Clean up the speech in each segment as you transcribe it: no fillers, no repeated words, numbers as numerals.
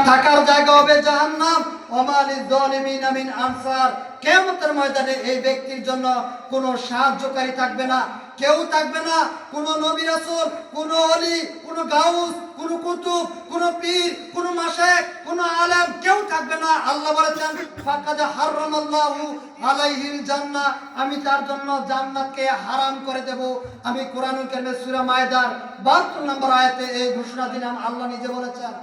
থাকার জায়গা হবে জাহান্নাম। ওমা লিয-যালিমিনা মিন আনসার। কিয়ামতের ময়দানে এই ব্যক্তির জন্য কোনো সাহায্যকারী থাকবে না, কেউ থাকবে না। কোনো নবী রাসূল, কোনো ওলি, কোনো গাউস, কোনো কুতুব, কোনো পীর, কোনো মাশায়েখ, কোনো আলেম কেউ থাকবে না। আল্লাহ বলেছেন ফাকাদ হারামাল্লাহু আলাইহিল জান্নাহ, আমি তার জন্য জান্নাতকে হারাম করে দেব। আমি কোরআনুল কারীমের সূরা মায়েদার 72 নম্বর আয়াতে এই ঘোষণা দিলাম, আল্লাহ নিজে বলেছেন।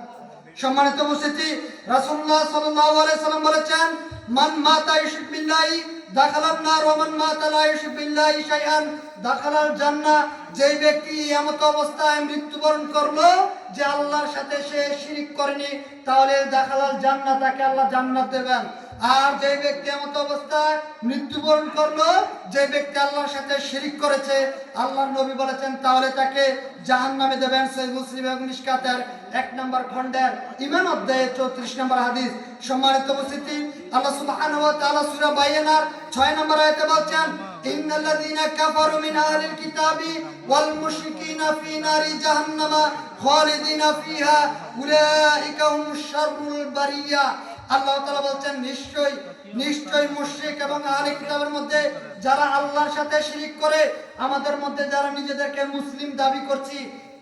সম্মানিত উপস্থিতি, রাসূলুল্লাহ সাল্লাল্লাহু আলাইহি সাল্লাম বলেছেন মান মাতা ইউশরিক বিল্লাহি দাখালান নার ওয়া মান মাতা লা ইউশরিক বিল্লাহি শাইআন দাখালাল জান্নাহ। যেই ব্যক্তি এমত অবস্থায় মৃত্যুবরণ করলো যে আল্লাহর সাথে সে শিরক করেনি, তাহলে দাখালাল জান্নাহ, তাকে আল্লাহ জান্নাত দেবেন। আর যে ব্যক্তি এমত অবস্থায় মৃত্যুবরণ করলো যে ব্যক্তি আল্লাহর সাথে শিরক করেছে, আল্লাহর নবী বলেছেন তাহলে তাকে জাহান্নামে দেবেন। সহিহ মুসলিম এবং মিশকাতের 1 নম্বর খণ্ডের ঈমান অধ্যায়ে 34 নম্বর হাদিস। সম্মানিত উপস্থিতি, আল্লাহ সুবহানাহু ওয়া তাআলা সূরা বাইয়ানার 6 নম্বর আয়াতে বলেন ইন্নাল্লাযীনা কাফারু মিন আহলিল কিতাবি ওয়াল মুশরিকিনা ফি নারি জাহান্নামা খালিদিনা ফিহা উলাইকা হুমুশ শাররুল বারিয়া। আল্লাহ তাআলা বলেন নিশ্চয় মুশরিক এবং আহলে কিতাবের মধ্যে যারা আল্লাহর সাথে শিরক করে, আমাদের মধ্যে যারা নিজেদেরকে মুসলিম দাবি করছি,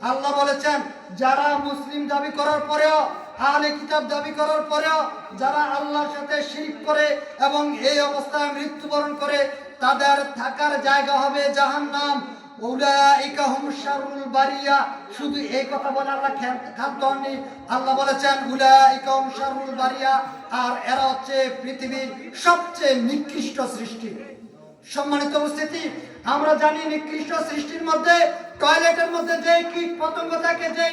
আল্লাহ বলেছেন যারা মুসলিম দাবি করার পরেও, আহলে কিতাব দাবি করার পরেও যারা আল্লাহর সাথে শিরক করে এবং এই অবস্থায় মৃত্যুবরণ করে, তাদের থাকার জায়গা হবে জাহান্নাম। উলাইকা হুমুশ শাররুল বারিয়া। শুধু এই কথা বলে আল্লাহ ক্ষান্ত হননি, আল্লাহ বলেছেন উলাইকা হুমুশ শাররুল বারিয়া, আর এরা হচ্ছে পৃথিবীর সবচেয়ে নিকৃষ্ট সৃষ্টি। সম্মানিত উপস্থিতি, আমরা জানি নিকৃষ্ট সৃষ্টির মধ্যে টয়লেটের মধ্যে যে কীট পতঙ্গ থাকে, যে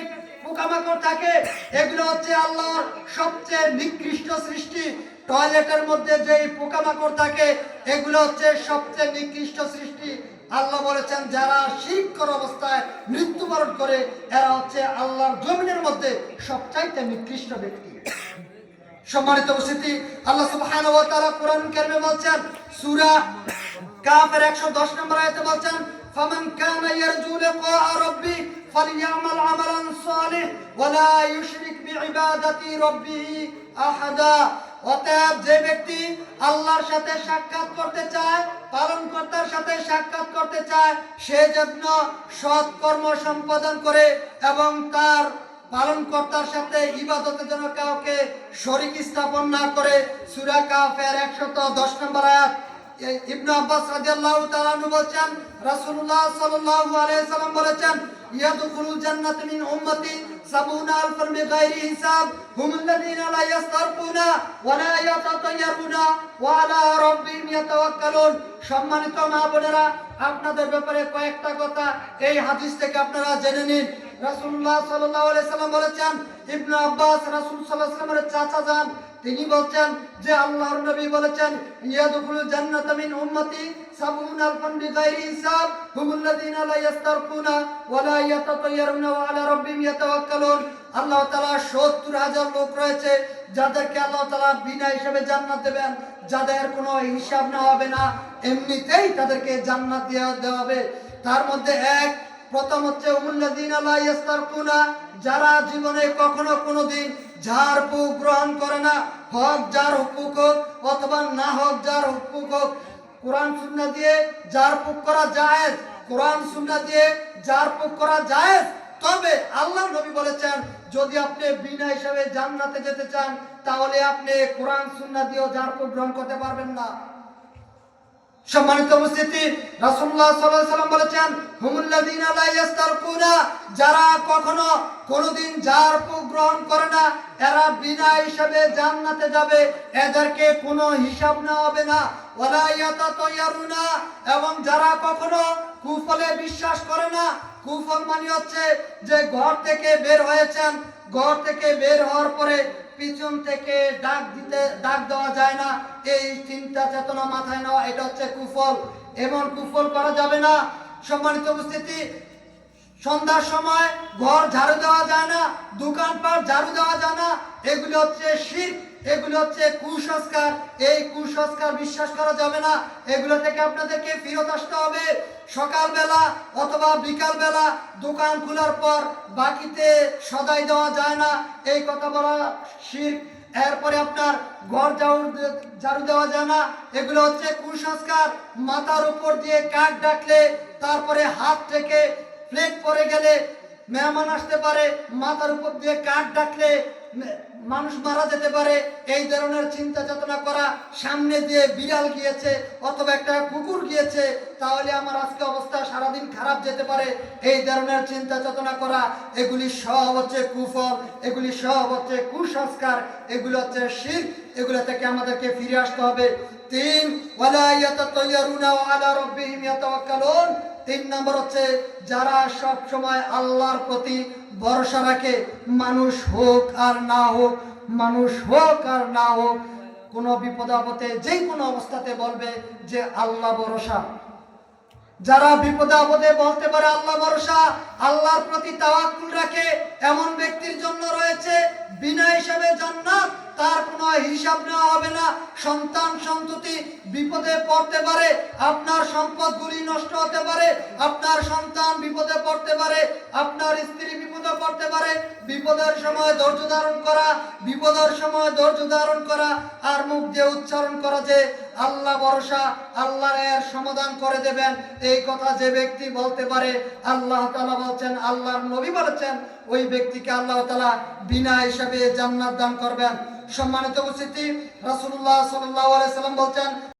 পোকামাকড় থাকে, এগুলো হচ্ছে আল্লাহর সবচেয়ে নিকৃষ্ট সৃষ্টি। টয়লেটের মধ্যে যে পোকামাকড় থাকে এগুলো হচ্ছে সবচেয়ে নিকৃষ্ট সৃষ্টি। আল্লাহ বলেছেন যারা শিরক করা অবস্থায় মৃত্যুবরণ করে, এরা হচ্ছে আল্লাহর জমিনের মধ্যে সবচাইতে নিকৃষ্ট ব্যক্তি। সম্মানিত উপস্থিতি, আল্লাহ সুবহানাহু ওয়া তাআলা কোরআন কারীমে বলেন সূরা কাফের 110 নম্বর আয়াতে বলেন ফামান কানা ইয়ারজু লিকা রাব্বি ফালইয়ামাল আমালান সালিহ ওয়া লা ইউশরিক বিইবাদাতি রাব্বিহি আহাদা। অতএব যে ব্যক্তি আল্লাহর সাথে সাক্ষাৎ করতে চায়, পালনকর্তার সাথে সাক্ষাৎ করতে চায়, সে যেন সৎ কর্ম সম্পাদন করে এবং তার পালনকর্তার সাথে ইবাদতে যেন কাউকে শরীক স্থাপন না করে। সূরা কাফের 110 নম্বর আয়াত। ইবনে আব্বাস রাদিয়াল্লাহু তাআলা আনহু বলেন রাসূলুল্লাহ সাল্লাল্লাহু আলাইহি সাল্লাম বলেছেন ইয়াদখুলুল জান্নাতা মিন উম্মতি 70 আলফান বিগাইরি হিসাব হুমুল্লাযীনা লা ইস্তারকুনা ওয়া লা ইয়াতাতায়্যারুনা ওয়া আলা রাব্বিহিম ইয়াতাওয়াক্কালুন। সম্মানিত মা বোনেরা, আপনাদের ব্যাপারে কয়েকটা কথা এই হাদিস থেকে আপনারা জেনে নিন। রাসূলুল্লাহ সাল্লাল্লাহু আলাইহি সাল্লাম বলেছেন, ইবনে আব্বাস রাসূল সাল্লাল্লাহু আলাইহি সাল্লামের চাচা যান, তিনি বলছেন যে আল্লাহর নবী বলেছেন ইয়াদখুলুল জান্নাতা মিন উম্মতি 70 আলফান বিগাইরি হিসাব হুমুল্লাযীনা লা ইস্তারকুনা ওয়া লা ইয়াতাতায়্যারুনা ওয়া আলা রাব্বিহিম ইয়াতাওয়াক্কালুন। আল্লাহ তাআলা 70,000 লোক রয়েছে যাদেরকে আল্লাহ তাআলা বিনা হিসাবে জান্নাত দেবেন, যাদের কোনো হিসাব না হবে না, এমনিতেই তাদেরকে জান্নাত দেওয়া হবে। তার মধ্যে প্রথম হচ্ছে উম্মুল্লাযীনা লা ইস্তারকুনা, যারা জীবনে কখনো কোনোদিন ঝাড়ফুঁক গ্রহণ করে না, হক যার হুকুক হোক অথবা না হোক যার হুকুক হোক। কোরআন সুন্নাহ দিয়ে ঝাড়ফুঁক করা জায়েজ, কোরআন সুন্নাহ দিয়ে ঝাড়ফুঁক করা জায়েজ, তবে আল্লাহ নবী বলেছেন যদি আপনি বিনা হিসাবে জান্নাতে যেতে চান তাহলে আপনি কোরআন সুন্নাহ দিয়ে ঝাড়ফুঁক গ্রহণ করতে পারবেন না। সম্মানিত উপস্থিতি, রাসূলুল্লাহ সাল্লাল্লাহু আলাইহি সাল্লাম বলেছেন হুমুল্লাযীনা লা ইস্তারকুনা, যারা কখনো কোনোদিন ঝাড়ফুঁক গ্রহণ করে না, এরা বিনা হিসাবে জান্নাতে যাবে, এদেরকে কোনো হিসাব নেওয়া হবে না। ওয়া লা ইয়াতাতায়্যারুনা, এবং যারা কখনো কুফলে বিশ্বাস করে না। কুফল মানে হচ্ছে যে ঘর থেকে বের হয়েছেন, ঘর থেকে বের হওয়ার পরে পিছন থেকে ডাক দেওয়া যায় না, এই চিন্তা চেতনা মাথায় নেওয়া, এটা হচ্ছে কুফল। এমন কুফল করা যাবে না। সম্মানিত উপস্থিতি, সন্ধ্যার সময় ঘর ঝাড়ু দেওয়া যায় না, দোকানপাট ঝাড়ু দেওয়া যায় না, এগুলি হচ্ছে শিরক, এগুলি হচ্ছে কুসংস্কার। এই কুসংস্কার বিশ্বাস করা যাবে না, এগুলো থেকে আপনাদেরকে ফিরত আসতে হবে। সকালবেলা অথবা বিকালবেলা দোকান খোলার পর বাকিতে সদাই দেওয়া যায় না, এই কথা বলা শিরক। এরপরে আপনার ঘর ঝাড়ু দেওয়া যায় না, এগুলো হচ্ছে কুসংস্কার। মাথার উপর দিয়ে কাক ডাকলে, তারপরে হাত থেকে প্লেট পরে গেলে মেহমান আসতে পারে, মাথার উপর দিয়ে কাক ডাকলে মানুষ মারা যেতে পারে, এই ধরনের চিন্তা চেতনা করা। সামনে দিয়ে বিড়াল গিয়েছে অথবা একটা কুকুর গিয়েছে, তাহলে আমার আজকে অবস্থা সারাদিন খারাপ যেতে পারে, এই ধরনের চিন্তা চেতনা করা, এগুলি সব হচ্ছে কুফর, এগুলি সব হচ্ছে কুসংস্কার, এগুলো হচ্ছে শিরক। এগুলো থেকে আমাদেরকে ফিরে আসতে হবে। 3 ওয়ালা ইয়াতাতায়ারুনা আলা রাব্বিহিম ইয়াতাওয়াক্কালুন। 3 নম্বর হচ্ছে যারা সব সময় আল্লাহর প্রতি ভরসা রাখে, মানুষ হোক আর না হোক, মানুষ হোক আর না হোক, কোনো বিপদ আপদে যে কোনো অবস্থাতে বলবে যে আল্লাহ ভরসা। যারা বিপদে আপদে বলতে পারে আল্লাহ ভরসা, আল্লাহর প্রতি তাওয়াক্কুল রাখে, এমন ব্যক্তির জন্য রয়েছে বিনা হিসাবে জান্নাত। তার কোনো হিসাব নেওয়া হবে না। সন্তান সন্ততি বিপদে পড়তে পারে, আপনার সম্পদগুলি নষ্ট হতে পারে, আপনার সন্তান বিপদে পড়তে পারে, আপনার স্ত্রী বিপদে পড়তে পারে। বিপদের সময় ধৈর্য ধারণ করা, বিপদের সময় ধৈর্য ধারণ করা, আর মুখ দিয়ে উচ্চারণ করা যে আল্লাহ ভরসা, আল্লাহ এর সমাধান করে দেবেন, এই কথা যে ব্যক্তি বলতে পারে, আল্লাহ তাআলা বলছেন, আল্লাহর নবী বলেছেন, ওই ব্যক্তিকে আল্লাহ তাআলা বিনা হিসাবে জান্নাত দান করবেন। সম্মানিত উপস্থিতি, রাসূলুল্লাহ সাল্লাল্লাহু আলাইহি সাল্লাম বলছেন,